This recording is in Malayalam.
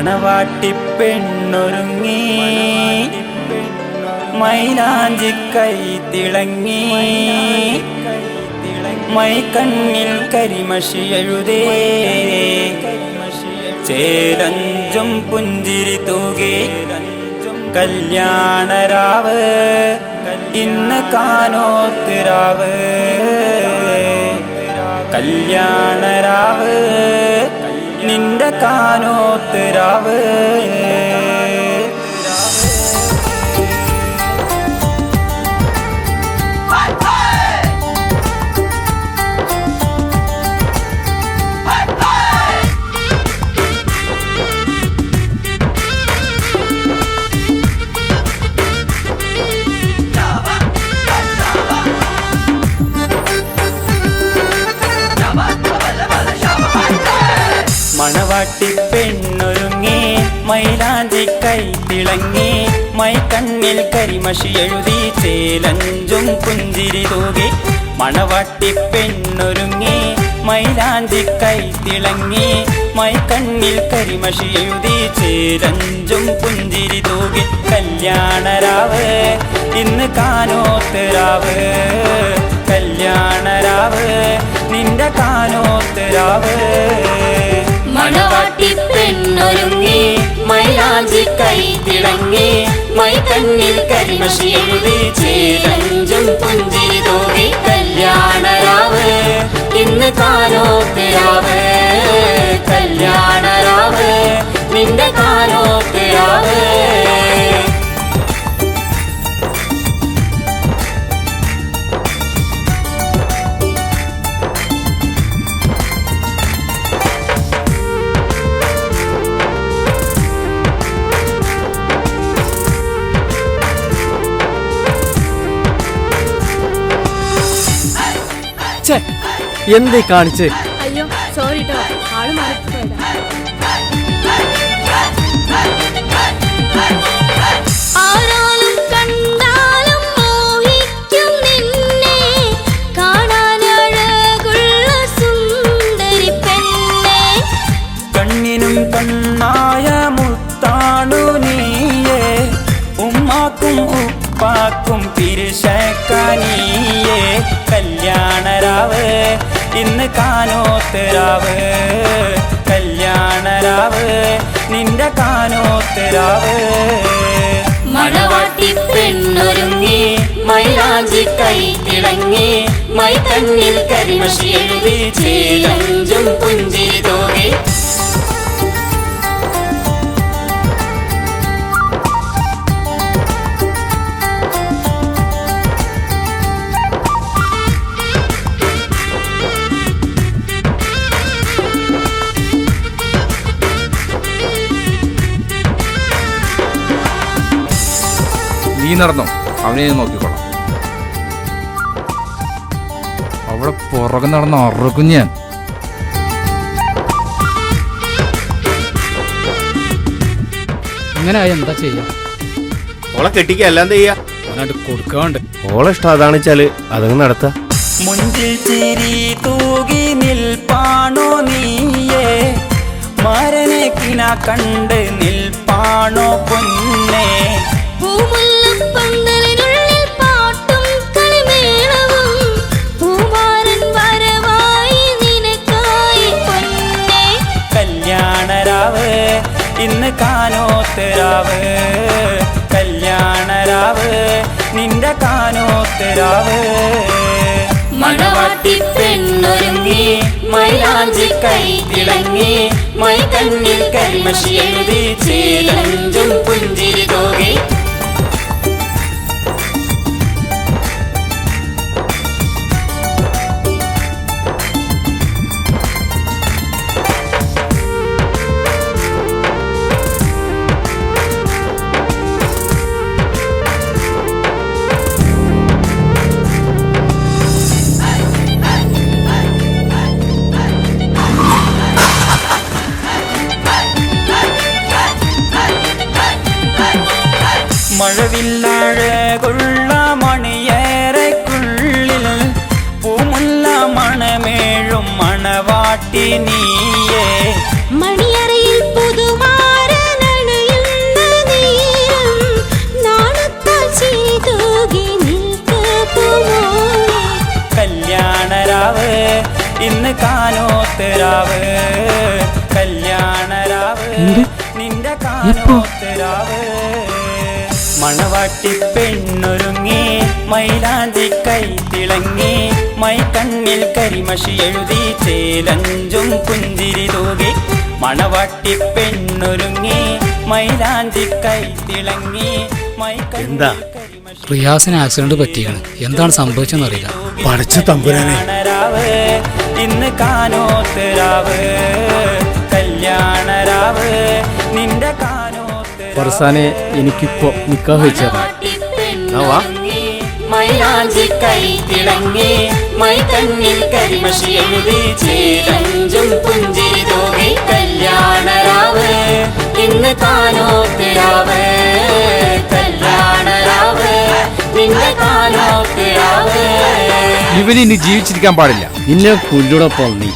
മണവാട്ടിപ്പെണ്ണൊരുങ്ങി മൈലാഞ്ചി കൈ തിളങ്ങി മൈക്കണ്ണിൽ കരിമഷി എഴുതേ ചേലഞ്ചും പുഞ്ചിരി തൂകി കല്യാണരാവ് ഇന്ന് കാനോത്തിരാവ് കല്യാണരാവ് നിന്റെ കാനോത്തിരാവ് മണവാട്ടിപ്പെണ്ണൊരുങ്ങി മൈലാഞ്ചി കൈ തിളങ്ങി മൈക്കണ്ണിൽ കരിമഷി എഴുതി ചേലഞ്ചും പുഞ്ചിരി തൂകി മണവാട്ടിപ്പെണ്ണൊരുങ്ങി മൈലാഞ്ചി കൈ തിളങ്ങി മൈക്കണ്ണിൽ കരിമഷി എഴുതി ചേലഞ്ചും പുഞ്ചിരി തൂകി കല്യാണരാവ് ഇന്ന് കാനോത്തിരാവ് കല്യാണരാവ് നിന്റെ കാനോത്തിരാവ് മണവാട്ടിപ്പെണ്ണൊരുങ്ങി മൈലാഞ്ചി കൈ തിളങ്ങി മൈക്കണ്ണിൽ കരിമഷി എഴുതി ചേലഞ്ചും പുഞ്ചിരി തൂകി കല്യാണരാവ് ഇന്ന് കാനോത്തിരാവ് കല്യാണരാവ് നിന്റെ കാനോത്തിരാവ് എന്തേ കാണിച്ച്? അയ്യോ സോറി ട്ടോ, ആള് മാറിപ്പോയതാ. ആരാലും കണ്ടാലും മോഹിക്കും നിന്നെ കാണാൻ അഴകുള്ള സുന്ദരി പെണ്ണെ കണ്ണിനും കണ്ണായ മുത്താണു നീയേ ഉമ്മാക്കും ഉപ്പാക്കും പിരിശക്കാനിയേ കല്യാണരാവ് ഇന്ന് കാനോത്തിരാവ് കല്യാണരാവ് നിന്റെ കാനോത്തിരാവ് മണവാട്ടിപ്പെണ്ണൊരുങ്ങി മൈലാഞ്ചി കൈ തിളങ്ങി മൈക്കണ്ണിൽ കരിമഷി എഴുതി ചേലഞ്ചും പുഞ്ചിരി തൂകി നീ നടന്നോ, അവനെ നോക്കിക്കോളാം. അവിടെ പുറകെ നടന്ന് അറുക്കും ഞാൻ. ഇങ്ങനെ എന്താ ചെയ്യാ? ഓളെ കെട്ടിക്കുക അല്ലാതെ ചെയ്യാ കൊടുക്കാണ്ട് ഓളെ ഇഷ്ടം അതാണെച്ചാല് അതങ്ങ് നടത്ത. മുഞ്ചിൽ ചിരി തൂകി നിൽപ്പാണോ നീയേ മരനെ കിന കണ്ട് നിൽപ്പാണോ പൊന്നേ പൂമുല്ലപ്പന്തലിനുള്ളിൽ പാട്ടും കളിമേളവും പൂമാരൻ വരവായി നിനക്കായി പൊന്നേ കല്യാണരാവ് ഇന്ന് കാനോത്തിരാവ് കല്യാണരാവ് നിന്റെ കാനോത്തിരാവ് മണവാട്ടിപ്പെണ്ണൊരുങ്ങി മൈലാഞ്ചി കൈ തിളങ്ങി മൈക്കണ്ണിൽ കരിമഷി എഴുതി ചേലഞ്ചും പുഞ്ചിരി തൂകി മഴവില്ലഴകുള്ള മണിയേറെക്കുള്ളിൽ പൂമുല്ല മണമേഴും മണവാട്ടി നീയേ മണിയറയിൽ പുതുമാര കാനോത്തരാവ് കല്യാണരാവ് നിന്റെ കാനോത്തരാവ് മണവാട്ടി പെണ്ണൊരുങ്ങി മൈലാഞ്ചി കൈ തിളങ്ങി മൈ കണ്ണിൽ കരിമഷി എഴുതി ചേലഞ്ചും പുഞ്ചിരി തൂകി മണവാട്ടി പെണ്ണൊരുങ്ങി മൈലാഞ്ചി കൈ തിളങ്ങി മൈ എന്താ? കരിമഷി റിയാസിന് ആക്സിഡന്റ് പറ്റിയാണ്. എന്താണ് സംഭവിച്ചെന്ന് അറിയില്ല. പഠിച്ച തമ്പുരാനെ. കല്യാണരാവ് ഇന്ന് കാനോത്തരാവ് കല്യാണരാവ് നിന്റെ ഫർസാനെ എനിക്കിപ്പോ നിക്കാഹ് വെച്ചേരണം. വാ. മൈലാഞ്ചി കൈ തിളങ്ങി മൈ കണ്ണിൽ കരിമഷി എഴുതി ചേലഞ്ചും പുഞ്ചിരി തൂകി കല്യാണരാവ് ഇന്ന് കാനോത്തരാവ് കല്യാണരാവ് നിന്റെ കാനോത്തരാവ്. ഇവന് ഇനി ജീവിച്ചിരിക്കാൻ പാടില്ല. നിന്നെ പുല്ലുടെ പന്നി.